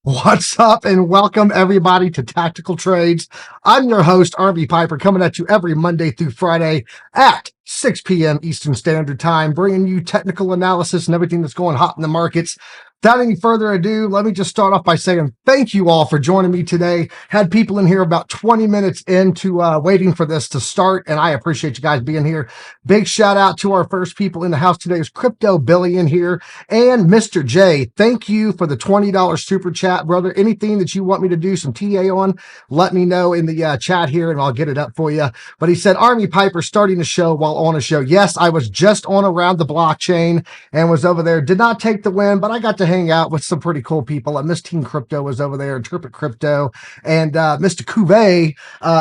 What's up, and welcome everybody to Tactical Trades. I'm your host, RB Piper, coming at you every Monday through Friday at 6 p.m. Eastern Standard Time, bringing you technical analysis and everything that's going hot in the markets. Without any further ado, let me just start off by saying thank you all for joining me today. Had people in here about 20 minutes into waiting for this to start, and I appreciate you guys being here. Big shout out to our first people in the house today is Crypto Billy in here and Mr. J. Thank you for the $20 super chat, brother. Anything that you want me to do some TA on, let me know in the chat here and I'll get it up for you. But he said, Army Piper starting the show while on a show. Yes, I was just on Around the Blockchain and was over there. Did not take the win, but I got to hang out with some pretty cool people. Miss Team Crypto was over there, Interpret Crypto, and Mr. Cuvée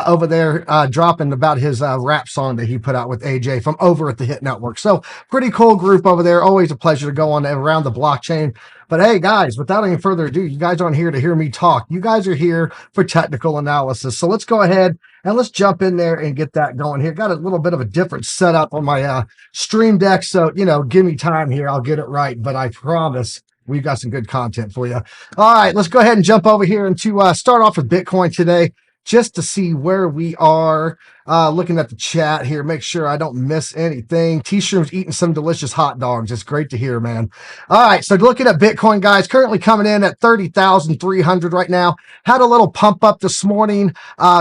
over there dropping about his rap song that he put out with AJ from over at the Hit Network. So pretty cool group over there. Always a pleasure to go on Around the Blockchain. But hey, guys, without any further ado, you guys aren't here to hear me talk. You guys are here for technical analysis. So let's go ahead and let's jump in there and get that going here. Got a little bit of a different setup on my stream deck. So, give me time here. I'll get it right. But I promise we've got some good content for you. All right, let's go ahead and jump over here and to start off with Bitcoin today, just to see where we are. Looking at the chat here, make sure I don't miss anything. T-Shroom's eating some delicious hot dogs. It's great to hear, man. All right, so looking at Bitcoin, guys, currently coming in at 30,300 right now. Had a little pump up this morning,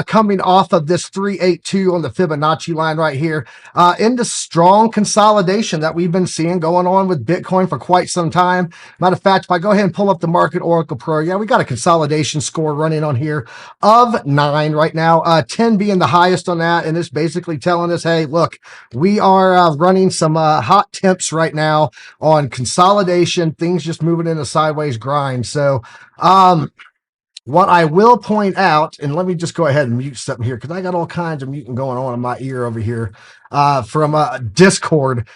coming off of this 382 on the Fibonacci line right here, into strong consolidation that we've been seeing going on with Bitcoin for quite some time. Matter of fact, if I go ahead and pull up the Market Oracle Pro, yeah, we got a consolidation score running on here of 9 right now, 10 being the highest on that. And it's basically telling us, hey, look, we are running some hot temps right now on consolidation, things just moving in a sideways grind. So what I will point out, and let me just go ahead and mute something here because I got all kinds of muting going on in my ear over here from Discord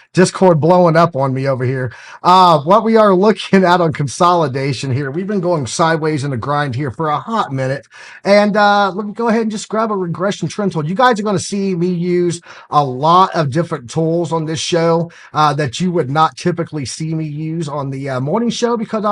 blowing up on me over here. What we are looking at on consolidation here, we've been going sideways in the grind here for a hot minute. And let me go ahead and just grab a regression trend tool. You guys are going to see me use a lot of different tools on this show that you would not typically see me use on the morning show because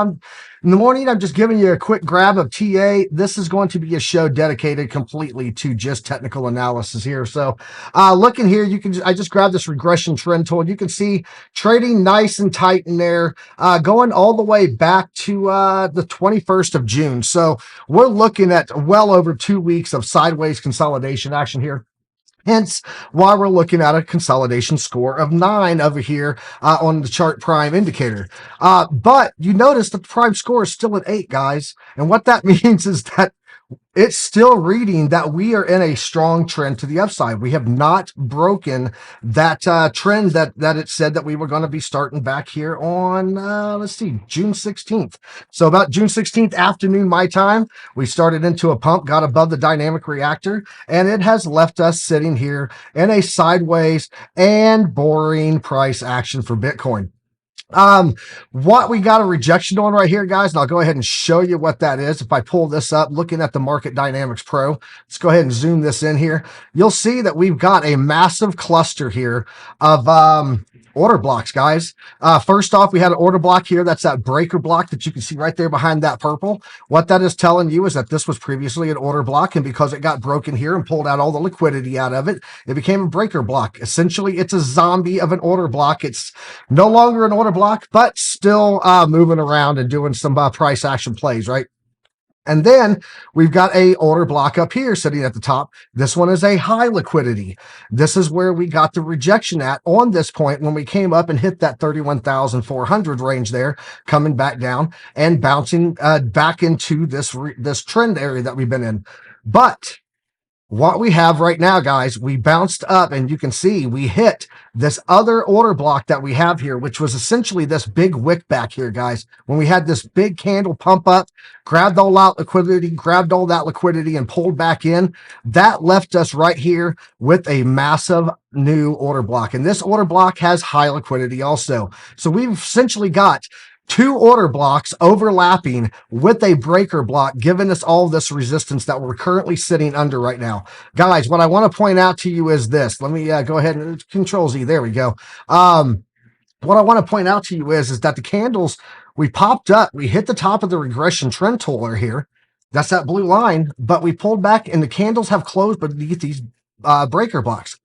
in the morning, I'm just giving you a quick grab of TA. This is going to be a show dedicated completely to just technical analysis here. So looking here, I just grabbed this regression trend tool. You can see trading nice and tight in there, going all the way back to the 21st of June. So we're looking at well over 2 weeks of sideways consolidation action here. Hence why we're looking at a consolidation score of 9 over here on the chart prime indicator. But you notice that the prime score is still at 8, guys. And what that means is that it's still reading that we are in a strong trend to the upside. We have not broken that trend that it said that we were going to be starting back here on, let's see, June 16th. So about June 16th afternoon, my time, we started into a pump, got above the dynamic reactor, and it has left us sitting here in a sideways and boring price action for Bitcoin. What we got a rejection on right here, guys, and I'll go ahead and show you what that is. If I pull this up, looking at the Market Dynamics Pro, let's go ahead and zoom this in here. You'll see that we've got a massive cluster here of order blocks, guys. First off, we had an order block here. That's that breaker block that you can see right there behind that purple. What that is telling you is that this was previously an order block, and because it got broken here and pulled out all the liquidity out of it, it became a breaker block. Essentially, it's a zombie of an order block. It's no longer an order block, but still moving around and doing some price action plays, right? And then we've got a order block up here sitting at the top. This one is a high liquidity. This is where we got the rejection at on this point when we came up and hit that 31,400 range there, coming back down and bouncing back into this trend area that we've been in. But what we have right now, guys, we bounced up and you can see we hit this other order block that we have here, which was essentially this big wick back here, guys. When we had this big candle pump up, grabbed all that liquidity and pulled back in, that left us right here with a massive new order block. And this order block has high liquidity also. So we've essentially got 2 order blocks overlapping with a breaker block, giving us all this resistance that we're currently sitting under right now. Guys, what I want to point out to you is this. Let me go ahead and Control Z. There we go. what I want to point out to you is that the candles, we popped up, we hit the top of the regression trend tool here. That's that blue line, but we pulled back and the candles have closed beneath these breaker blocks.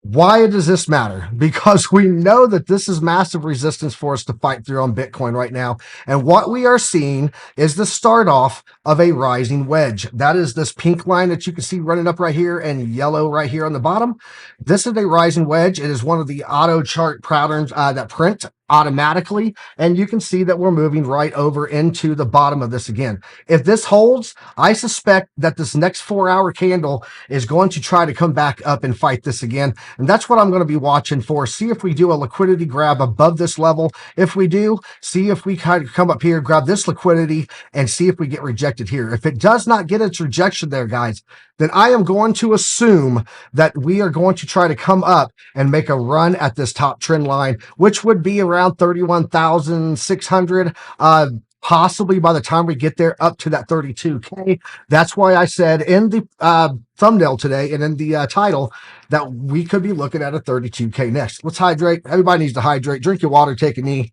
Why does this matter? Because we know that this is massive resistance for us to fight through on Bitcoin right now. And what we are seeing is the start off of a rising wedge. That is this pink line that you can see running up right here and yellow right here on the bottom. This is a rising wedge. It is one of the auto chart patterns that print automatically. And you can see that we're moving right over into the bottom of this again. If this holds, I suspect that this next 4-hour candle is going to try to come back up and fight this again. And that's what I'm going to be watching for. See if we do a liquidity grab above this level. If we do, see if we kind of come up here, grab this liquidity and see if we get rejected here. If it does not get its rejection there, guys, then I am going to assume that we are going to try to come up and make a run at this top trend line, which would be around 31,600, possibly by the time we get there up to that 32K. That's why I said in the thumbnail today and in the title that we could be looking at a 32K next. Let's hydrate. Everybody needs to hydrate. Drink your water, take a knee.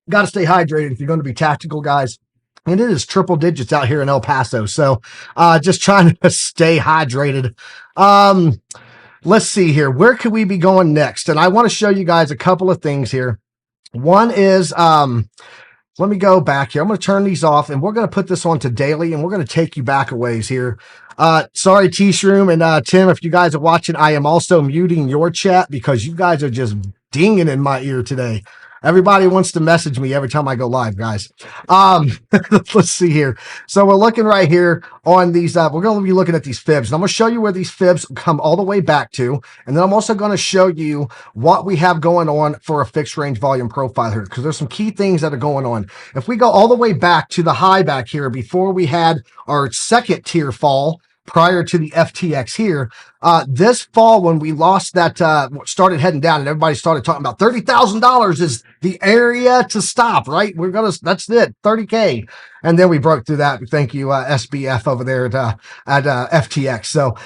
Got to stay hydrated if you're going to be tactical, guys. And it is triple digits out here in El Paso. So just trying to stay hydrated. Let's see here. Where could we be going next? And I want to show you guys a couple of things here. One is, let me go back here. I'm going to turn these off and we're going to put this on to daily and we're going to take you back a ways here. Sorry, T-Shroom and Tim, if you guys are watching, I am also muting your chat because you guys are just dinging in my ear today. Everybody wants to message me every time I go live, guys. Let's see here. So we're looking right here on these. We're going to be looking at these fibs. And I'm going to show you where these fibs come all the way back to. And then I'm also going to show you what we have going on for a fixed range volume profile here, because there's some key things that are going on. If we go all the way back to the high back here before we had our second tier fall, prior to the FTX here, this fall when we lost that, started heading down and everybody started talking about $30,000 is the area to stop, right? That's it, 30K. And then we broke through that. Thank you, SBF over there at FTX. So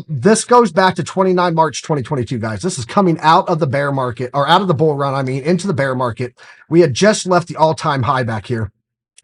this goes back to 29 March 2022, guys. This is coming out of the bear market, or out of the bull run, into the bear market. We had just left the all-time high back here.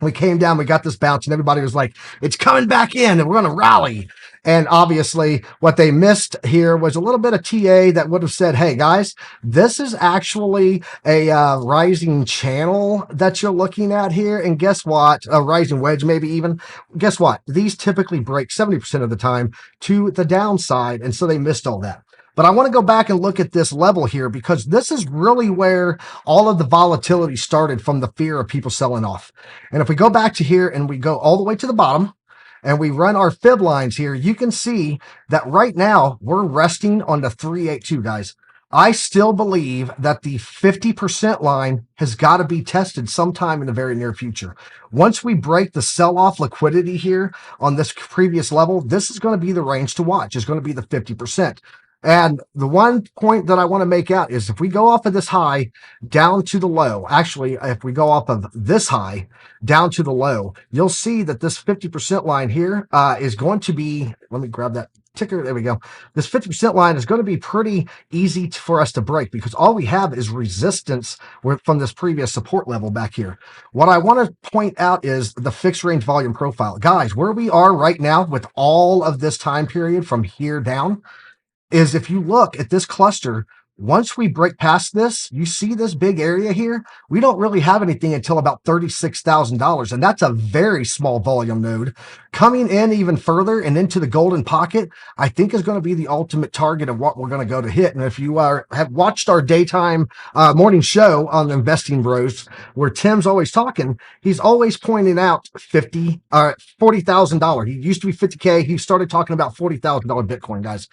We came down, we got this bounce, and everybody was like, it's coming back in, and we're going to rally. And obviously, what they missed here was a little bit of TA that would have said, hey, guys, this is actually a rising channel that you're looking at here. And guess what? A rising wedge, maybe even. Guess what? These typically break 70% of the time to the downside, and so they missed all that. But I want to go back and look at this level here because this is really where all of the volatility started, from the fear of people selling off. And if we go back to here and we go all the way to the bottom and we run our fib lines here, you can see that right now we're resting on the 382, guys. I still believe that the 50% line has got to be tested sometime in the very near future. Once we break the sell-off liquidity here on this previous level, this is going to be the range to watch. It's going to be the 50%. And the one point that I want to make out is if we go off of this high down to the low, actually, if we go off of this high down to the low, you'll see that this 50% line here is going to be, let me grab that ticker. There we go. This 50% line is going to be pretty easy for us to break because all we have is resistance from this previous support level back here. What I want to point out is the fixed range volume profile. Guys, where we are right now with all of this time period from here down, is if you look at this cluster, once we break past this, you see this big area here, we don't really have anything until about $36,000. And that's a very small volume node. Coming in even further and into the golden pocket, I think is going to be the ultimate target of what we're going to go to hit. And if you have watched our daytime morning show on Investing Bros, where Tim's always talking, he's always pointing out $40,000. He used to be 50K. He started talking about $40,000 Bitcoin, guys.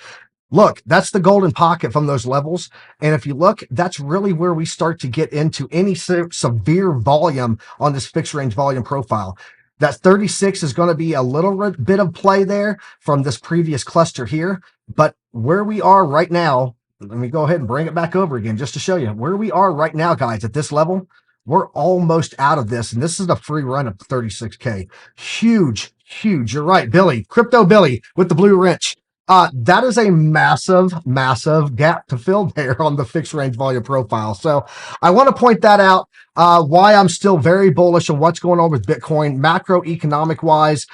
Look, that's the golden pocket from those levels. And if you look, that's really where we start to get into any severe volume on this fixed range volume profile. That 36 is going to be a little bit of play there from this previous cluster here. But where we are right now, let me go ahead and bring it back over again just to show you where we are right now, guys, at this level. We're almost out of this. And this is a free run of 36K. Huge, huge. You're right, Billy. Crypto Billy with the blue wrench. That is a massive gap to fill there on the fixed range volume profile. So I want to point that out. Why I'm still very bullish on what's going on with Bitcoin, macroeconomic wise,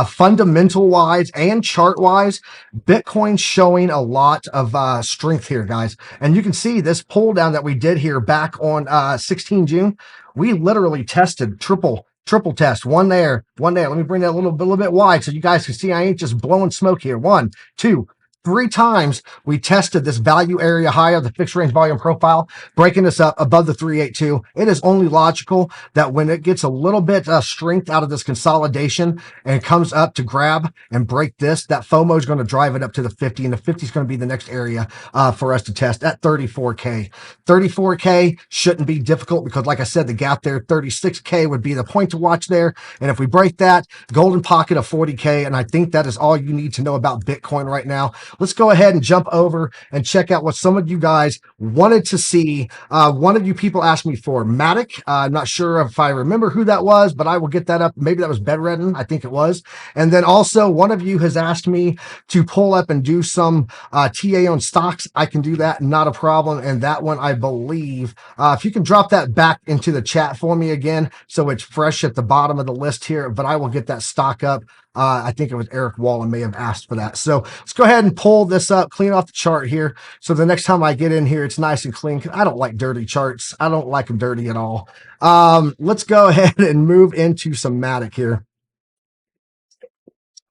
fundamental wise, and chart wise. Bitcoin's showing a lot of strength here, guys. And you can see this pull down that we did here back on 16 June. We literally tested triple test. One there. Let me bring that a little bit wide so you guys can see I ain't just blowing smoke here. 1, 2, 3 times we tested this value area high of the fixed range volume profile, breaking this up above the 382. It is only logical that when it gets a little bit strength out of this consolidation and comes up to grab and break this, that FOMO is going to drive it up to the 50, and the 50 is going to be the next area for us to test at 34K. 34K shouldn't be difficult because, like I said, the gap there, 36K would be the point to watch there. And if we break that, golden pocket of 40K, and I think that is all you need to know about Bitcoin right now. Let's go ahead and jump over and check out what some of you guys wanted to see. One of you people asked me for MATIC. I'm not sure if I remember who that was, but I will get that up. Maybe that was Bedredden. I think it was. And then also one of you has asked me to pull up and do some TA on stocks. I can do that. Not a problem. And that one, I believe, if you can drop that back into the chat for me again, so it's fresh at the bottom of the list here, but I will get that stock up. I think it was Eric Wallen may have asked for that. So let's go ahead and pull this up, clean off the chart here. So the next time I get in here, it's nice and clean. I don't like dirty charts. I don't like them dirty at all. Let's go ahead and move into some MATIC here.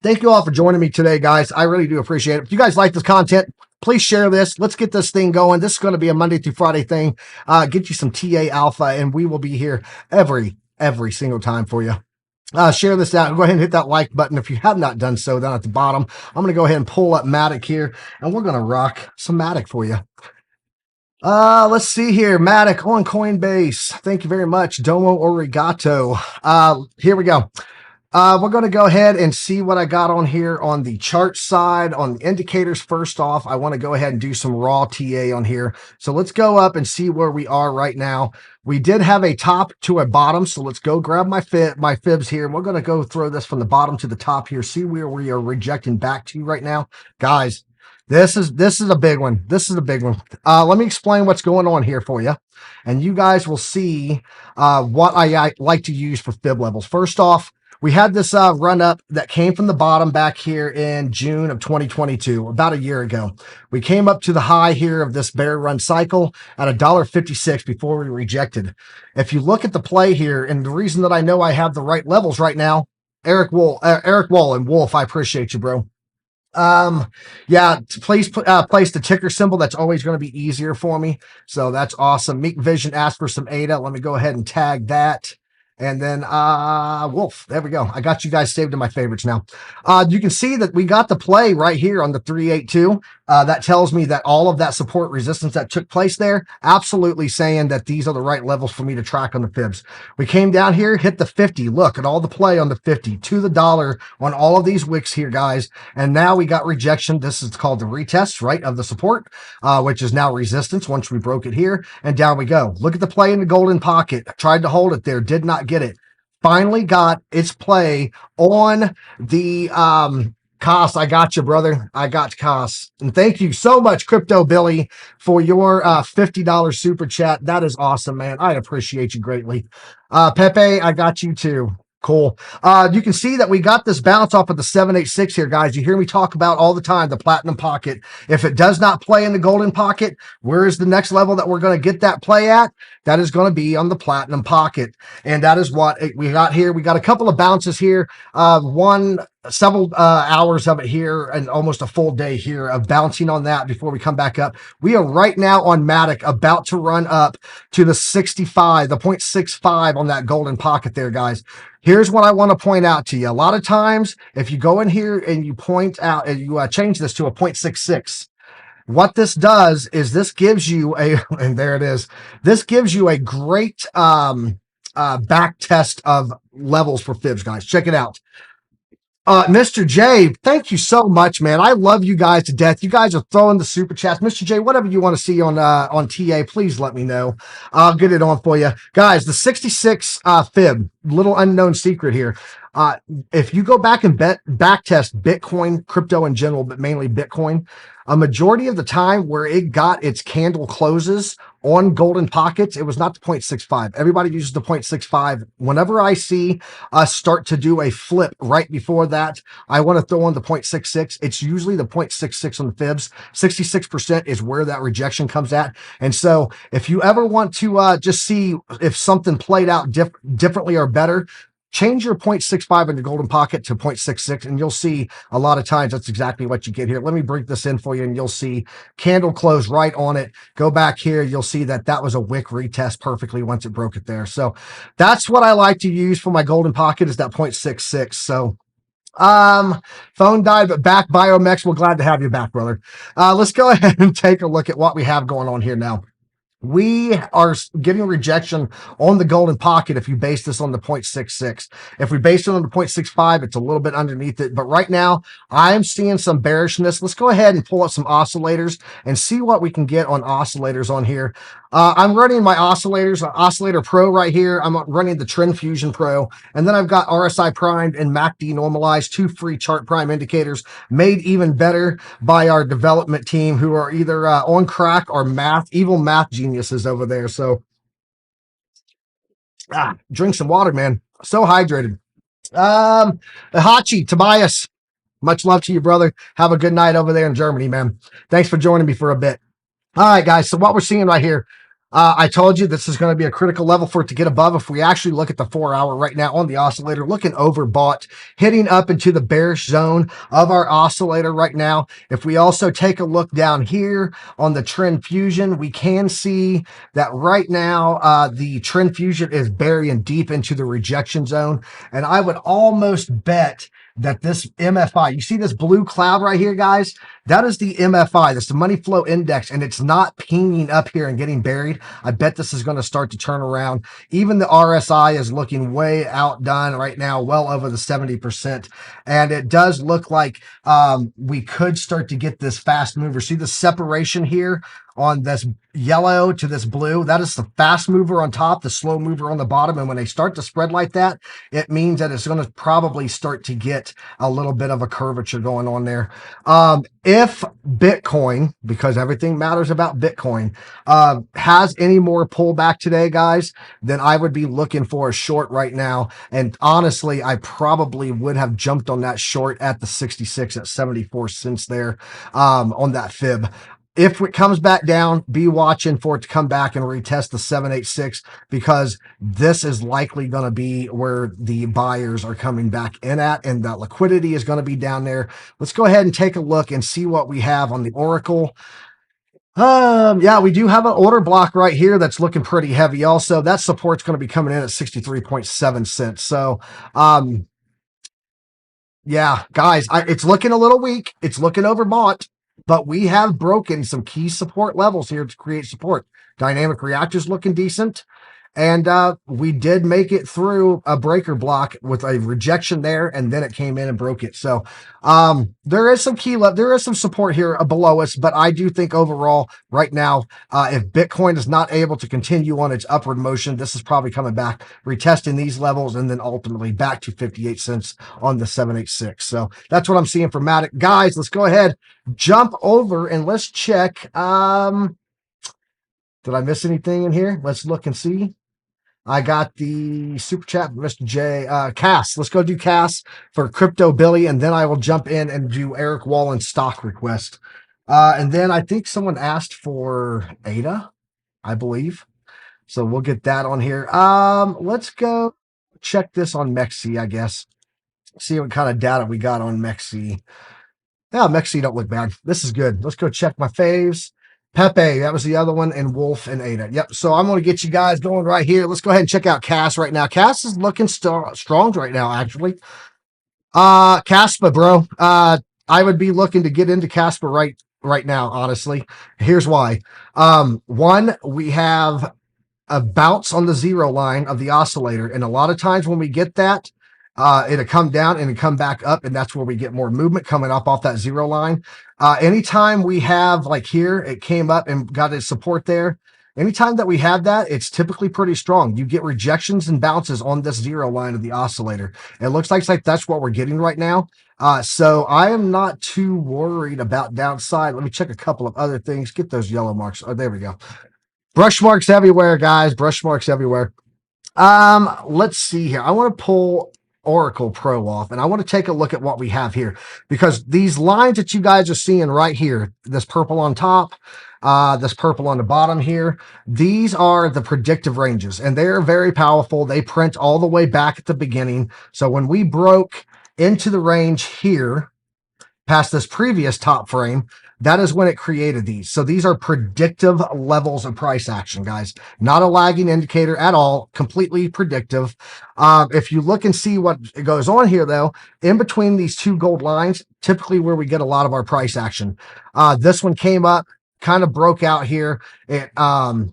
Thank you all for joining me today, guys. I really do appreciate it. If you guys like this content, please share this. Let's get this thing going. This is going to be a Monday through Friday thing. Get you some TA alpha, and we will be here every single time for you. Share this out. Go ahead and hit that like button if you have not done so down at the bottom. I'm going to go ahead and pull up MATIC here, and we're going to rock some MATIC for you. Let's see here. MATIC on Coinbase. Thank you very much. Domo Origato. Here we go. We're going to go ahead and see what I got on here on the chart side. On the indicators, first off, I want to go ahead and do some raw TA on here. So let's go up and see where we are right now. We did have a top to a bottom, so let's go grab my fibs here. We're going to go throw this from the bottom to the top here, see where we are rejecting back to right now. Guys, this is a big one. This is a big one. Let me explain what's going on here for you, and you guys will see what I like to use for fib levels. First off, we had this run up that came from the bottom back here in June of 2022, about a year ago. We came up to the high here of this bear run cycle at $1.56 before we rejected. If you look at the play here, and the reason that I know I have the right levels right now, Eric Wallen, Wolf, I appreciate you, bro. Yeah, please place the ticker symbol. That's always going to be easier for me. So that's awesome. Meek Vision asked for some ADA. Let me go ahead and tag that. And then Wolf, there we go. I got you guys saved in my favorites now. You can see that we got the play right here on the 382. That tells me that all of that support resistance that took place there, absolutely saying that these are the right levels for me to track on the fibs. We came down here, hit the 50. Look at all the play on the 50 to the dollar on all of these wicks here, guys. And now we got rejection. This is called the retest, right, of the support, which is now resistance once we broke it here. And down we go. Look at the play in the golden pocket. Tried to hold it there, did not get it. Finally got its play on the Cos. I got you, brother. I got Cos. And thank you so much, Crypto Billy, for your $50 super chat. That is awesome, man. I appreciate you greatly. Pepe, I got you too. Cool. You can see that we got this bounce off of the 786 here, guys. You hear me talk about all the time, the platinum pocket. If it does not play in the golden pocket, where is the next level that we're going to get that play at? That is going to be on the platinum pocket. And that is what we got here. We got a couple of bounces here. Several hours of it here and almost a full day here of bouncing on that before we come back up. We are right now on MATIC about to run up to the 65, the 0.65 on that golden pocket there, guys. Here's what I want to point out to you. A lot of times, if you go in here and you point out and you change this to a 0.66, what this does is this gives you a, and there it is, this gives you a great back test of levels for fibs, guys. Check it out. Mr. J, thank you so much, man. I love you guys to death. You guys are throwing the super chats. Mr. J, whatever you want to see on TA, please let me know. I'll get it on for you. Guys, the 66 fib, little unknown secret here. If you go back and back test Bitcoin, crypto in general, but mainly Bitcoin, a majority of the time where it got its candle closes on golden pockets, it was not the 0.65. Everybody uses the 0.65. Whenever I see us start to do a flip right before that, I want to throw on the 0.66. It's usually the 0.66 on the fibs. 66% is where that rejection comes at. And so if you ever want to just see if something played out differently or better, change your 0.65 in the golden pocket to 0.66, and you'll see a lot of times that's exactly what you get here. Let me break this in for you, and you'll see candle close right on it. Go back here. You'll see that that was a wick retest perfectly once it broke it there. So that's what I like to use for my golden pocket is that 0.66. So phone died, but back. Biomex, we're glad to have you back, brother. Let's go ahead and take a look at what we have going on here now. We are getting rejection on the golden pocket if you base this on the 0.66. If we base it on the 0.65, it's a little bit underneath it. But right now, I'm seeing some bearishness. Let's go ahead and pull up some oscillators and see what we can get on oscillators on here. I'm running my oscillators, Oscillator Pro right here. I'm running the Trend Fusion Pro. And then I've got RSI primed and MACD normalized, 2 free chart prime indicators made even better by our development team who are either on crack or evil math geniuses over there. So drink some water, man. So hydrated. Hachi, Tobias, much love to you, brother. Have a good night over there in Germany, man. Thanks for joining me for a bit. All right, guys. So what we're seeing right here, I told you this is going to be a critical level for it to get above. If we actually look at the 4-hour right now on the oscillator, looking overbought, hitting up into the bearish zone of our oscillator right now. If we also take a look down here on the Trend Fusion, we can see that right now the Trend Fusion is burying deep into the rejection zone. And I would almost bet that this MFI, you see this blue cloud right here, guys? That is the MFI. That's the money flow index, and it's not pinging up here and getting buried. I bet this is going to start to turn around. Even the RSI is looking way outdone right now, well over the 70%. And it does look like we could start to get this fast mover. See the separation here on this yellow to this blue? That is the fast mover on top, the slow mover on the bottom. And when they start to spread like that, it means that it's going to probably start to get a little bit of a curvature going on there. If Bitcoin, because everything matters about Bitcoin, has any more pullback today, guys, then I would be looking for a short right now. And honestly, I probably would have jumped on that short at the 66 at 74 cents there on that fib. If it comes back down, be watching for it to come back and retest the 786 because this is likely going to be where the buyers are coming back in at, and that liquidity is going to be down there. Let's go ahead and take a look and see what we have on the Oracle. Yeah, we do have an order block right here that's looking pretty heavy. Also, that support's going to be coming in at 63.7 cents. So, yeah, guys, it's looking a little weak. It's looking overbought. But we have broken some key support levels here to create support. Dynamic reactors looking decent. And we did make it through a breaker block with a rejection there, and then it came in and broke it. So there is some there is some support here below us, but I do think overall right now, if Bitcoin is not able to continue on its upward motion, this is probably coming back, retesting these levels, and then ultimately back to 58 cents on the 786. So that's what I'm seeing for MATIC. Guys, let's go ahead, jump over, and let's check. Did I miss anything in here? Let's look and see. I got the super chat, Mr. J. Cass. Let's go do Cass for Crypto Billy, and then I will jump in and do Eric Wallen's stock request. And then I think someone asked for ADA, I believe. So we'll get that on here. Let's go check this on MEXC, I guess. See what kind of data we got on MEXC. Yeah, MEXC don't look bad. This is good. Let's go check my faves. Pepe, that was the other one, and Wolf and Ada. Yep. So I'm going to get you guys going right here. Let's go ahead and check out Cass right now. Cass is looking strong right now, actually. Casper, bro. I would be looking to get into Casper right now, honestly. Here's why. One, we have a bounce on the 0 line of the oscillator, and a lot of times when we get that, it'll come down and it'll come back up, and that's where we get more movement coming up off that 0 line. Anytime we have, like here, it came up and got its support there, Anytime that we have that, it's typically pretty strong. You get rejections and bounces on this zero line of the oscillator. It looks like that's what we're getting right now. So I am not too worried about downside. Let me check a couple of other things. Get those yellow marks. Oh, there we go. Brush marks everywhere, guys. Brush marks everywhere. Let's see here. I want to pull Oracle Pro off, and I want to take a look at what we have here, because these lines that you guys are seeing right here, this purple on top, this purple on the bottom here, these are the predictive ranges, and they're very powerful. They print all the way back at the beginning. So when we broke into the range here, past this previous top frame, that is when it created these. So these are predictive levels of price action, guys. Not a lagging indicator at all, completely predictive. If you look and see what goes on here, though, in between these two gold lines, typically where we get a lot of our price action. This one came up, kind of broke out here. It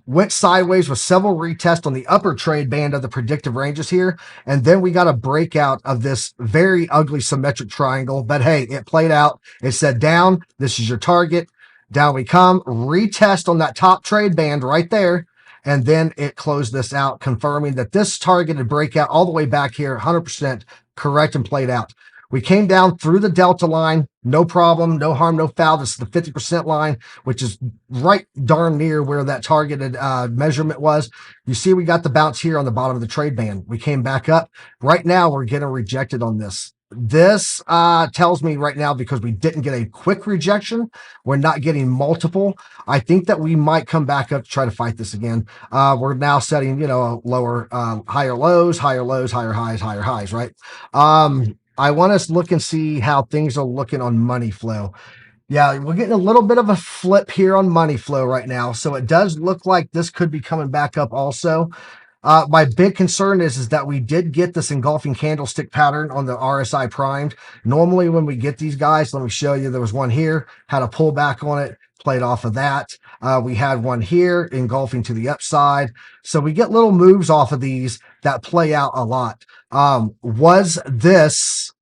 went sideways with several retests on the upper trade band of the predictive ranges here. And then we got a breakout of this very ugly symmetric triangle. But hey, it played out. It said down, this is your target. Down we come, retest on that top trade band right there. And then it closed this out, confirming that this targeted breakout all the way back here, 100% correct and played out. We came down through the delta line, no problem, no harm, no foul. This is the 50% line, which is right darn near where that targeted measurement was. You see we got the bounce here on the bottom of the trade band. We came back up. Right now, we're getting rejected on this. This tells me right now, because we didn't get a quick rejection, we're not getting multiple. I think that we might come back up to try to fight this again. We're now setting, lower, higher lows, higher highs, right? I want us to look and see how things are looking on money flow. Yeah, we're getting a little bit of a flip here on money flow right now. So it does look like this could be coming back up also. My big concern is that we did get this engulfing candlestick pattern on the RSI primed. Normally when we get these guys, let me show you, there was one here, had a pullback on it, played off of that. We had one here engulfing to the upside. So we get little moves off of these that play out a lot. Was this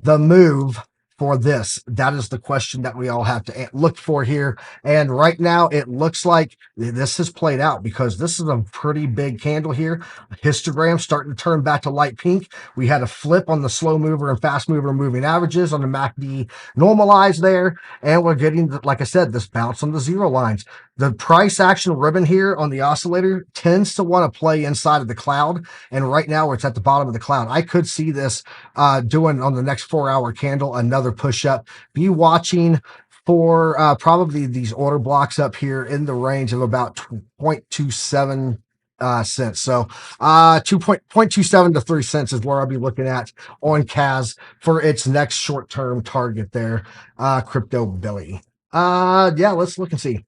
the move for this? That is the question that we all have to look for here. And right now it looks like this has played out, because this is a pretty big candle here. Histogram starting to turn back to light pink. We had a flip on the slow mover and fast mover moving averages on the MACD normalized there. And we're getting, like I said, this bounce on the zero lines. The price action ribbon here on the oscillator tends to want to play inside of the cloud. And right now it's at the bottom of the cloud. I could see this doing on the next 4-hour candle, another push up. Be watching for probably these order blocks up here in the range of about 0.27 cents. So 2.27 to 3 cents is where I'll be looking at on CAS for its next short-term target there. Crypto Billy. Yeah, let's look and see.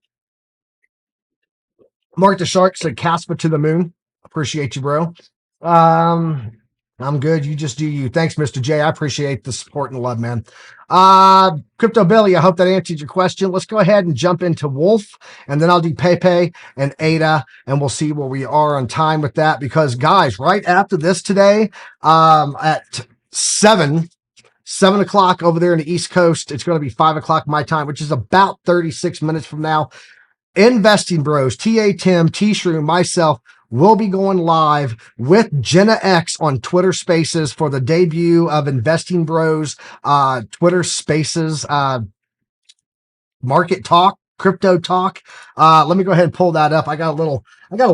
Mark the Shark said Casper to the moon. Appreciate you, bro. I'm good. You just do you. Thanks, Mr. J. I appreciate the support and love, man. Crypto Billy, I hope that answered your question. Let's go ahead and jump into Wolf, and then I'll do Pepe and Ada, and we'll see where we are on time with that. Because, guys, right after this today, at 7 o'clock over there in the East Coast, it's going to be 5 o'clock my time, which is about 36 minutes from now. Investing Bros, TA Tim, T Shroom, myself will be going live with Jenna X on Twitter Spaces for the debut of Investing Bros Twitter Spaces market talk, crypto talk. Let me go ahead and pull that up. I got a little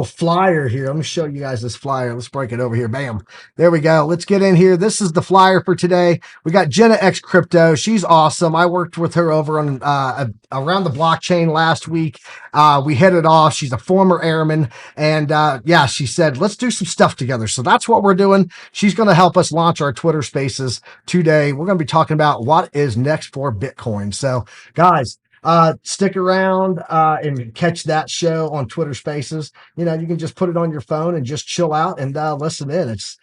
flyer here. Let me show you guys this flyer. Let's break it over here. Bam. There we go. Let's get in here. This is the flyer for today. We got Jenna X Crypto. She's awesome. I worked with her over on around the blockchain last week. We hit it off. She's a former airman, and yeah, she said, let's do some stuff together. So that's what we're doing. She's going to help us launch our Twitter Spaces today. We're going to be talking about what is next for Bitcoin. So guys, stick around and catch that show on Twitter Spaces. You can just put it on your phone and just chill out and listen in. It's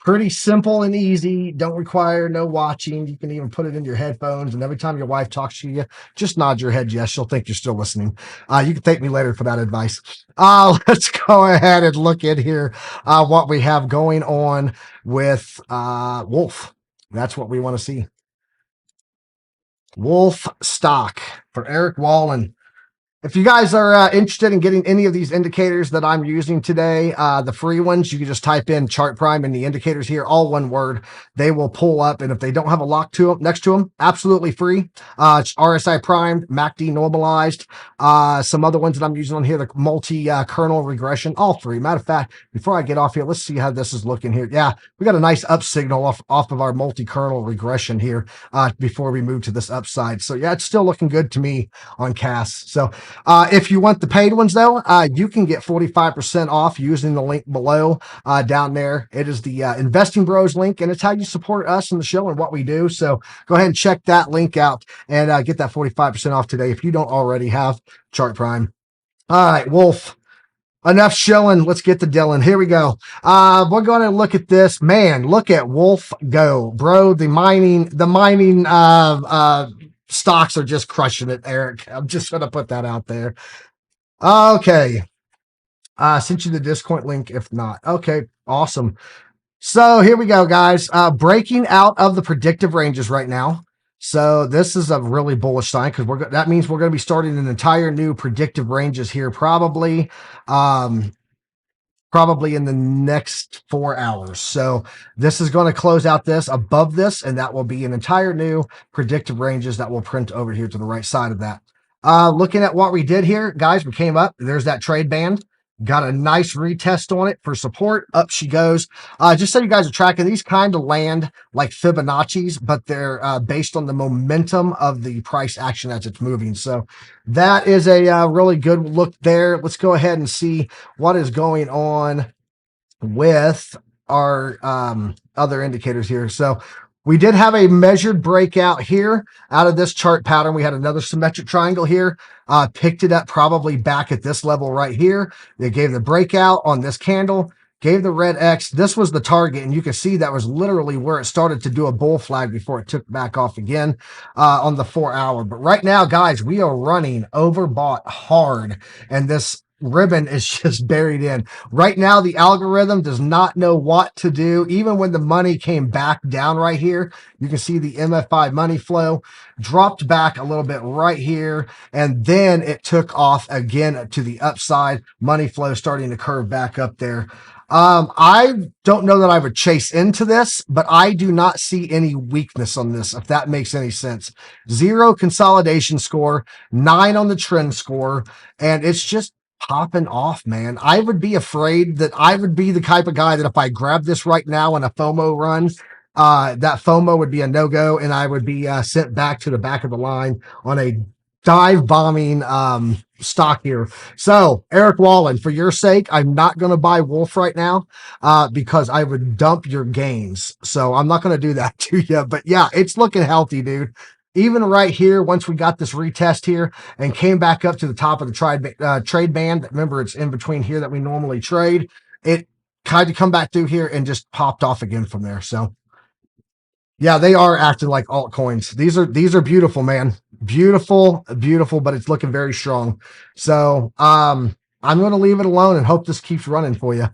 pretty simple and easy. Don't require no watching. You can even put it in your headphones, and every time your wife talks to you, just nod your head yes. She'll think you're still listening. You can thank me later for that advice. Let's go ahead and look at here what we have going on with Wolf. That's what we want to see. Wolf stock for Eric Wallen. If you guys are interested in getting any of these indicators that I'm using today, the free ones, you can just type in Chart Prime and the indicators here, all one word. They will pull up, and if they don't have a lock to them next to them, absolutely free. It's RSI primed, MACD normalized. Some other ones that I'm using on here, the multi-kernel regression, all free. Matter of fact, before I get off here, let's see how this is looking here. Yeah, we got a nice up signal off of our multi-kernel regression here before we move to this upside. So yeah, it's still looking good to me on CAS. So if you want the paid ones, though, you can get 45% off using the link below down there. It is the Investing Bros link, and it's how you support us in the show and what we do. So go ahead and check that link out and get that 45% off today if you don't already have Chart Prime. All right, Wolf. Enough shilling. Let's get to Dylan. Here we go. We're going to look at this. Man, look at Wolf go, bro. The mining stocks are just crushing it, Eric. I'm just going to put that out there. Okay. Sent you the Discord link if not. Okay, awesome. So here we go, guys. Breaking out of the predictive ranges right now. So this is a really bullish sign because that means we're going to be starting an entire new predictive ranges here, probably in the next 4 hours. So this is going to close out this above this, and that will be an entire new predictive ranges that will print over here to the right side of that. Looking at what we did here, guys, we came up. There's that trade band. Got a nice retest on it for support. Up she goes. Just so you guys are tracking, these kind of land like Fibonacci's, but they're based on the momentum of the price action as it's moving. So that is a really good look there. Let's go ahead and see what is going on with our other indicators here. So we did have a measured breakout here out of this chart pattern. We had another symmetric triangle here, picked it up probably back at this level right here. They gave the breakout on this candle, gave the red X. This was the target, and you can see that was literally where it started to do a bull flag before it took back off again on the 4 hour. But right now, guys, we are running overbought hard, and this ribbon is just buried in. Right now, the algorithm does not know what to do. Even when the money came back down right here, you can see the MFI money flow dropped back a little bit right here, and then it took off again to the upside. Money flow starting to curve back up there. I don't know that I would chase into this, but I do not see any weakness on this, if that makes any sense. 0 consolidation score, 9 on the trend score, and it's just popping off, man. I would be afraid that I would be the type of guy that if I grab this right now in a FOMO run, that FOMO would be a no-go, and I would be sent back to the back of the line on a dive bombing stock here. So Eric Wallen, for your sake, I'm not going to buy Wolf right now because I would dump your gains. So I'm not going to do that to you. But yeah, it's looking healthy, dude. Even right here, once we got this retest here and came back up to the top of the trade band, remember it's in between here that we normally trade, it kind of come back through here and just popped off again from there. So yeah, they are acting like altcoins. These are beautiful, man. Beautiful, but it's looking very strong. So I'm going to leave it alone and hope this keeps running for you.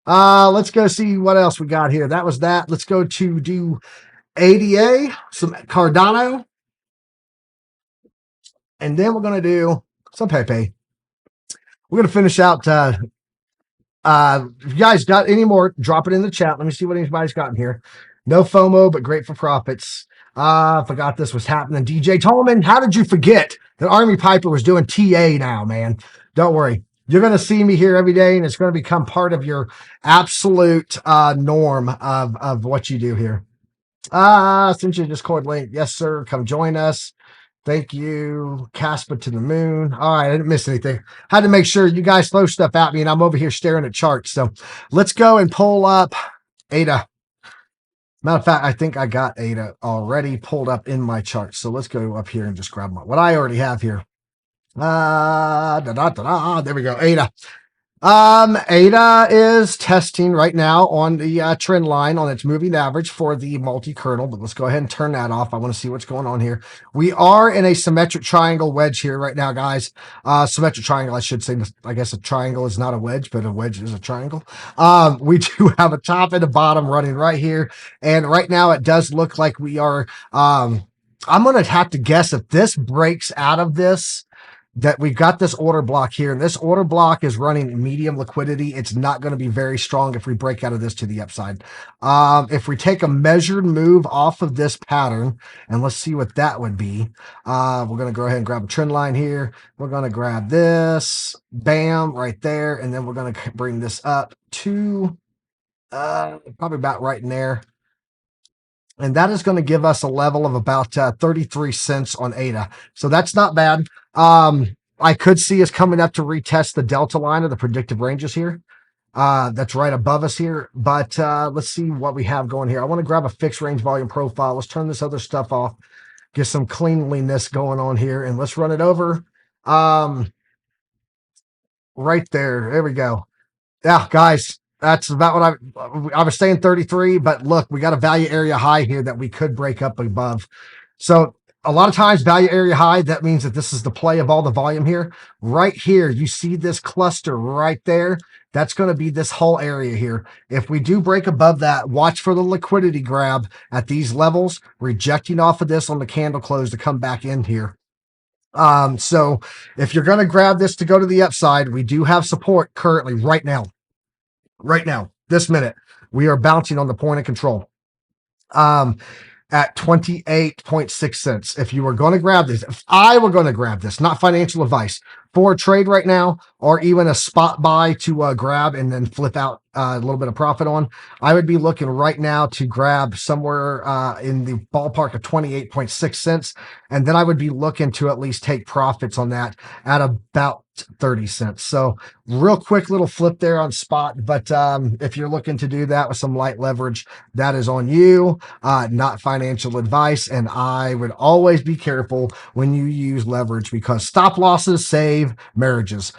Let's go see what else we got here. That was that. Let's go to do ADA, some Cardano, and then we're going to do some Pepe. We're going to finish out. If you guys got any more, drop it in the chat. Let me see what anybody's got in here. No FOMO, but great for profits. Forgot this was happening. DJ Tolman, how did you forget that Army Piper was doing TA now, man? Don't worry. You're going to see me here every day, and it's going to become part of your absolute norm of what you do here. Sent you a Discord link. Yes, sir. Come join us. Thank you. Casper to the moon. All right. I didn't miss anything. Had to make sure you guys throw stuff at me, and I'm over here staring at charts. So let's go and pull up ADA. Matter of fact, I think I got ADA already pulled up in my chart. So let's go up here and just grab what I already have here. There we go. ADA. ADA is testing right now on the trend line on its moving average for the multi-kernel, but let's go ahead and turn that off. I want to see what's going on here. We are in a symmetric triangle wedge here right now, guys. Symmetric triangle, I should say. I guess a triangle is not a wedge, but a wedge is a triangle. We do have a top and a bottom running right here, and right now it does look like we are I'm going to have to guess if this breaks out of this. that we've got this order block here, and this order block is running medium liquidity. It's not going to be very strong if we break out of this to the upside. If we take a measured move off of this pattern, and let's see what that would be. We're going to go ahead and grab a trend line here. We're going to grab this, bam, right there, and then we're going to bring this up to probably about right in there. And that is going to give us a level of about 33 cents on ADA. So that's not bad. I could see us coming up to retest the delta line of the predictive ranges here. That's right above us here. But let's see what we have going here. I want to grab a fixed range volume profile. Let's turn this other stuff off. Get some cleanliness going on here. And let's run it over. Right there. There we go. Yeah, guys. That's about what I was saying 33, but look, we got a value area high here that we could break up above. So a lot of times value area high, that means that this is the play of all the volume here. Right here, you see this cluster right there. That's going to be this whole area here. If we do break above that, watch for the liquidity grab at these levels, rejecting off of this on the candle close to come back in here. So if you're going to grab this to go to the upside, we do have support currently right now. Right now, this minute, we are bouncing on the point of control at 28.6 cents. If you were going to grab this, if I were going to grab this, not financial advice, for a trade right now, or even a spot buy to grab and then flip out a little bit of profit on, I would be looking right now to grab somewhere in the ballpark of 28.6 cents. And then I would be looking to at least take profits on that at about 30 cents. So real quick little flip there on spot. But if you're looking to do that with some light leverage, that is on you, not financial advice. And I would always be careful when you use leverage, because stop losses save marriages.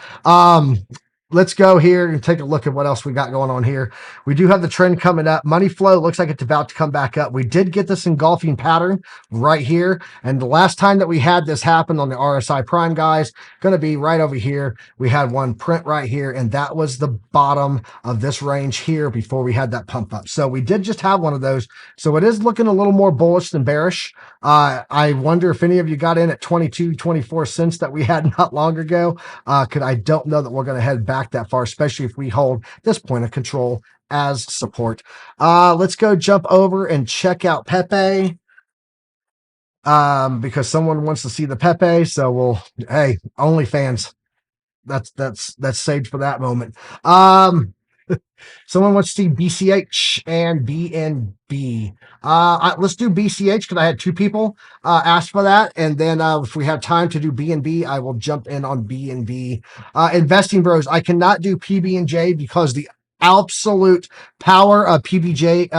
Let's go here and take a look at what else we got going on here. We do have the trend coming up. Money flow looks like it's about to come back up. We did get this engulfing pattern right here. And the last time that we had this happen on the RSI Prime, guys, going to be right over here. We had one print right here, and that was the bottom of this range here before we had that pump up. So we did just have one of those. So it is looking a little more bullish than bearish. I wonder if any of you got in at 22, 24 cents that we had not long ago. I don't know that we're going to head back that far, especially if we hold this point of control as support. Let's go jump over and check out Pepe, because someone wants to see the Pepe. So hey, OnlyFans, that's saved for that moment. Someone wants to see BCH and BNB. Let's do BCH because I had two people ask for that. And then if we have time to do BNB, I will jump in on BNB. Investing Bros, I cannot do PB&J because the absolute power of PBG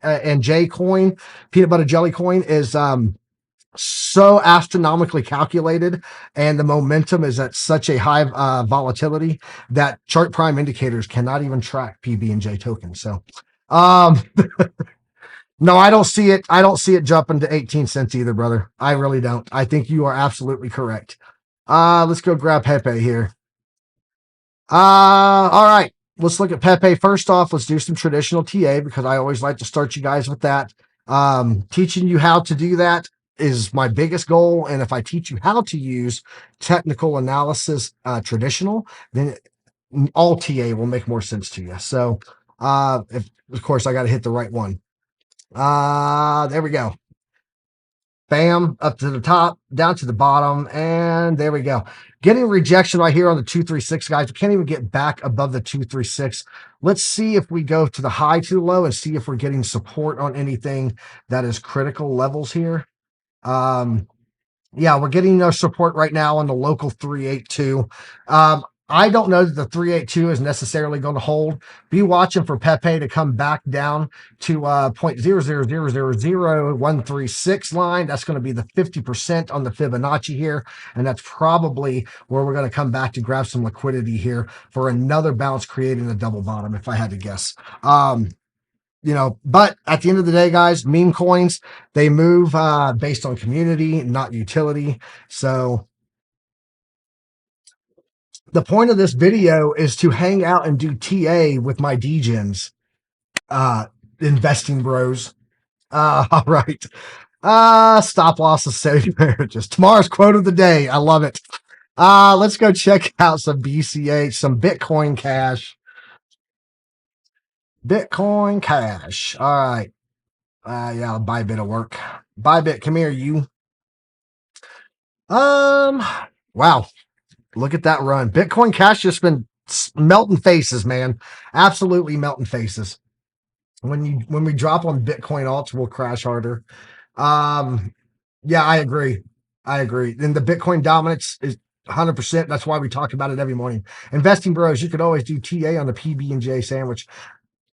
and J coin, peanut butter jelly coin, is so astronomically calculated, and the momentum is at such a high volatility that chart prime indicators cannot even track PB&J tokens. So no, I don't see it. I don't see it jumping to 18 cents either, brother. I really don't. I think you are absolutely correct. Let's go grab Pepe here. All right. Let's look at Pepe. First off, let's do some traditional TA, because I always like to start you guys with that. Teaching you how to do that is my biggest goal. And if I teach you how to use technical analysis, traditional, then all TA will make more sense to you. So, of course, I got to hit the right one. There we go. Bam, up to the top, down to the bottom, and there we go. Getting rejection right here on the 236, guys. We can't even get back above the 236. Let's see if we go to the high, to the low, and see if we're getting support on anything that is critical levels here. Yeah, we're getting no support right now on the local 382. I don't know that the 382 is necessarily going to hold. Be watching for Pepe to come back down to 0.0000136 line. That's going to be the 50% on the Fibonacci here. And that's probably where we're going to come back to grab some liquidity here for another bounce, creating a double bottom, if I had to guess. But at the end of the day, guys, meme coins, they move based on community, not utility. So the point of this video is to hang out and do TA with my DGens, investing bros. All right. Stop losses save marriages. Tomorrow's quote of the day. I love it. Let's go check out some BCH, some Bitcoin Cash. Bitcoin Cash. All right. Yeah, Bybit will work. Bybit, come here, you. Wow. Look at that run. Bitcoin Cash just been melting faces, man. Absolutely melting faces. When we drop on Bitcoin alts, we'll crash harder. Yeah, I agree. I agree. And the Bitcoin dominance is 100%. That's why we talk about it every morning. Investing Bros, you could always do TA on the PB&J sandwich.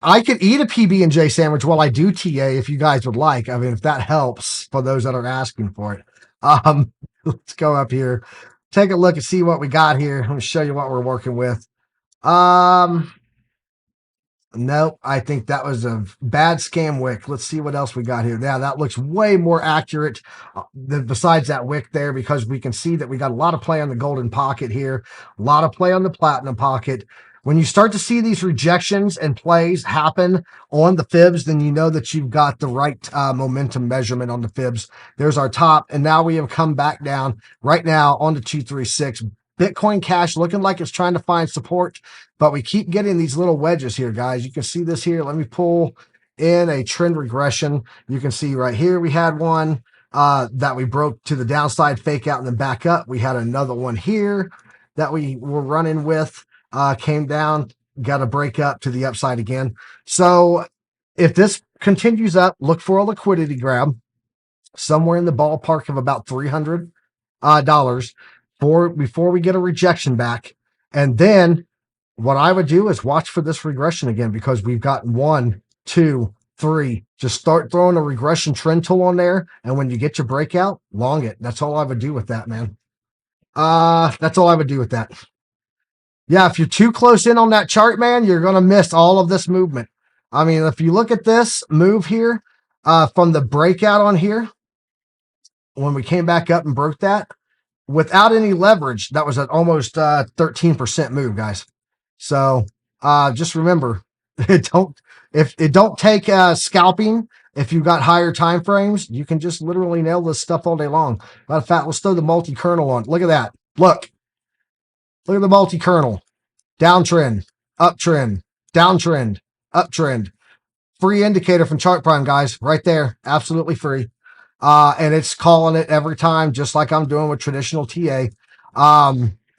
I could eat a PB&J sandwich while I do TA if you guys would like. I mean, if that helps for those that are asking for it. Let's go up here, take a look and see what we got here. Let me show you what we're working with. Nope, I think that was a bad scam wick. Let's see what else we got here. Yeah, that looks way more accurate besides that wick there, because we can see that we got a lot of play on the golden pocket here, a lot of play on the platinum pocket. When you start to see these rejections and plays happen on the fibs, then you know that you've got the right momentum measurement on the fibs. There's our top, and now we have come back down right now on the 236. Bitcoin Cash looking like it's trying to find support, but we keep getting these little wedges here, guys. You can see this here. Let me pull in a trend regression. You can see right here we had one that we broke to the downside, fake out, and then back up. We had another one here that we were running with, came down, got a break up to the upside again. So if this continues up, look for a liquidity grab somewhere in the ballpark of about $300 before we get a rejection back. And then what I would do is watch for this regression again, because we've got 1, 2, 3. Just start throwing a regression trend tool on there. And when you get your breakout, long it. That's all I would do with that, man. That's all I would do with that. Yeah, if you're too close in on that chart, man, you're going to miss all of this movement. I mean, if you look at this move here from the breakout on here, when we came back up and broke that, without any leverage, that was an almost 13% move, guys. So just remember, it don't take scalping. If you've got higher time frames, you can just literally nail this stuff all day long. Matter of fact, let's throw the multi-kernel on. Look at that. Look at the multi-kernel. Downtrend, uptrend, downtrend, uptrend. Free indicator from Chart Prime, guys, right there. Absolutely free. And it's calling it every time, just like I'm doing with traditional TA.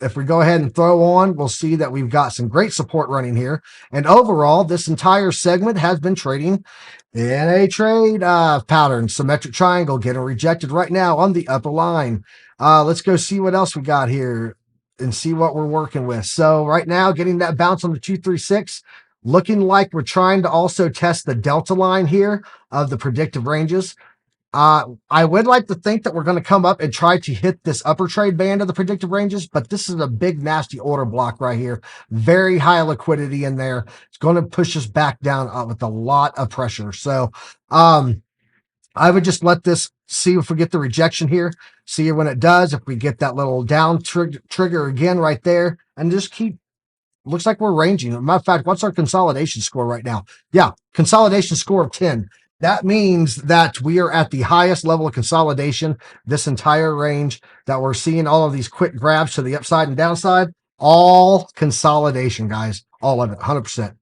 If we go ahead and throw on, we'll see that we've got some great support running here. And overall, this entire segment has been trading in a trade pattern. Symmetric triangle getting rejected right now on the upper line. Let's go see what else we got here and see what we're working with. So right now, getting that bounce on the 236, looking like we're trying to also test the delta line here of the predictive ranges. I would like to think that we're going to come up and try to hit this upper trade band of the predictive ranges, but this is a big, nasty order block right here. Very high liquidity in there. It's going to push us back down with a lot of pressure. So, I would just let this see if we get the rejection here, see when it does, if we get that little down trigger again right there, and just keep, looks like we're ranging. Matter of fact, what's our consolidation score right now? Yeah, consolidation score of 10. That means that we are at the highest level of consolidation, this entire range, that we're seeing all of these quick grabs to the upside and downside, all consolidation, guys, all of it, 100%.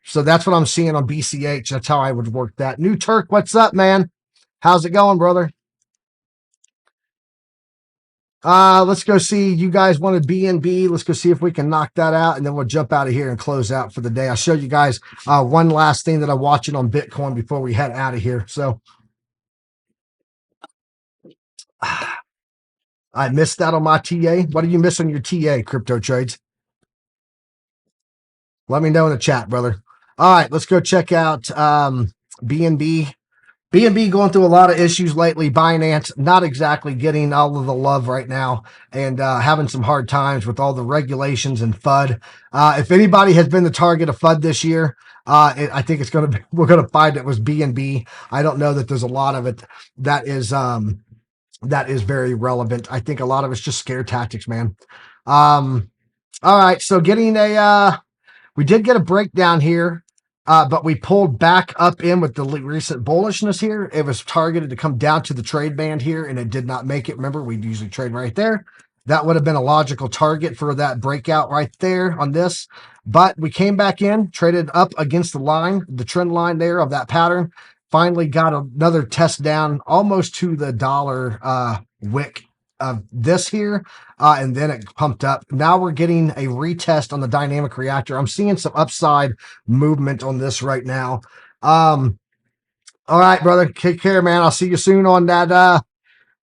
So that's what I'm seeing on BCH. That's how I would work that. New Turk, what's up, man? How's it going, brother? Let's go see. You guys wanted BNB. Let's go see if we can knock that out, and then we'll jump out of here and close out for the day. I'll show you guys one last thing that I'm watching on Bitcoin before we head out of here. So I missed that on my TA. What do you miss on your TA, crypto trades? Let me know in the chat, brother. All right, let's go check out BNB. BNB going through a lot of issues lately. Binance not exactly getting all of the love right now, and having some hard times with all the regulations and FUD. If anybody has been the target of FUD this year, I think it's going to be, we're going to find it was BNB. I don't know that there's a lot of it that is very relevant. I think a lot of it's just scare tactics, man. All right, so getting we did get a breakdown here. But we pulled back up in with the recent bullishness here. It was targeted to come down to the trade band here, and it did not make it. Remember, we usually trade right there. That would have been a logical target for that breakout right there on this. But we came back in, traded up against the line, the trend line there of that pattern. Finally got another test down almost to the dollar wick of this here. And then it pumped up. Now we're getting a retest on the dynamic reactor. I'm seeing some upside movement on this right now. All right, brother. Take care, man. I'll see you soon on that.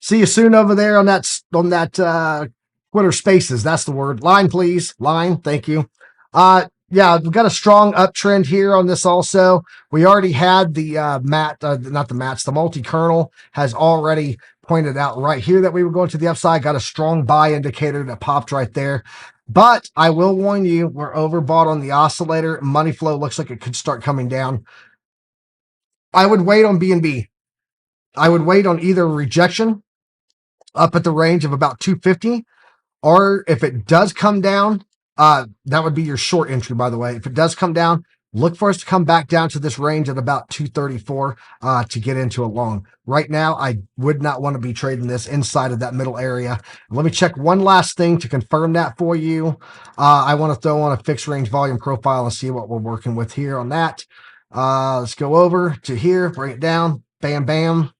See you soon over there on that Twitter Spaces. That's the word. Line, please. Line. Thank you. Yeah, we've got a strong uptrend here on this also. We already had the the multi-kernel has already pointed out right here that we were going to the upside. Got a strong buy indicator that popped right there. But I will warn you, we're overbought on the oscillator. Money flow looks like it could start coming down. I would wait on BNB. I would wait on either rejection up at the range of about 250, or if it does come down, that would be your short entry, by the way. If it does come down, look for us to come back down to this range at about 234 to get into a long. Right now, I would not want to be trading this inside of that middle area. Let me check one last thing to confirm that for you. I want to throw on a fixed range volume profile and see what we're working with here on that. Let's go over to here, bring it down, bam, bam.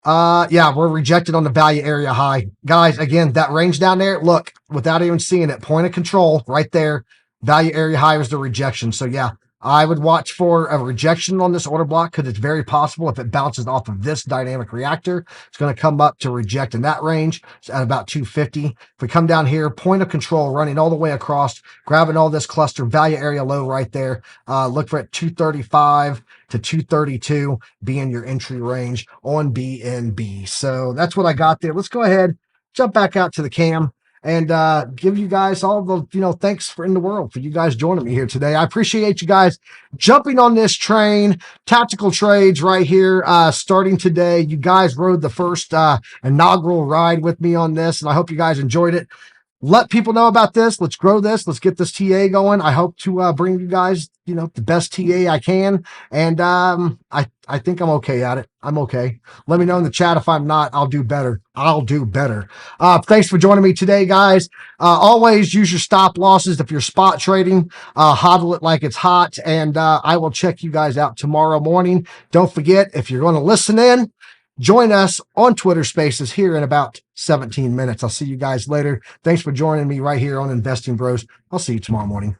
Yeah, we're rejected on the value area high. Guys, again, that range down there, look, without even seeing it, point of control right there, value area high was the rejection. So yeah, I would watch for a rejection on this order block because it's very possible if it bounces off of this dynamic reactor, it's going to come up to reject in that range at about 250. If we come down here, point of control running all the way across, grabbing all this cluster, value area low right there. Look for it 235 to 232 being your entry range on BNB. So that's what I got there. Let's go ahead, jump back out to the cam and give you guys all the, thanks for in the world for you guys joining me here today. I appreciate you guys jumping on this train. Tactical trades right here, starting today. You guys rode the first inaugural ride with me on this, and I hope you guys enjoyed it. Let people know about this. Let's grow this. Let's get this TA going. I hope to bring you guys, the best TA I can. And I think I'm okay at it. I'm okay. Let me know in the chat if I'm not. I'll do better. I'll do better. Thanks for joining me today, guys. Always use your stop losses if you're spot trading. Hodl it like it's hot. And I will check you guys out tomorrow morning. Don't forget, if you're going to listen in, join us on Twitter Spaces here in about 17 minutes. I'll see you guys later. Thanks for joining me right here on Investing Bros. I'll see you tomorrow morning.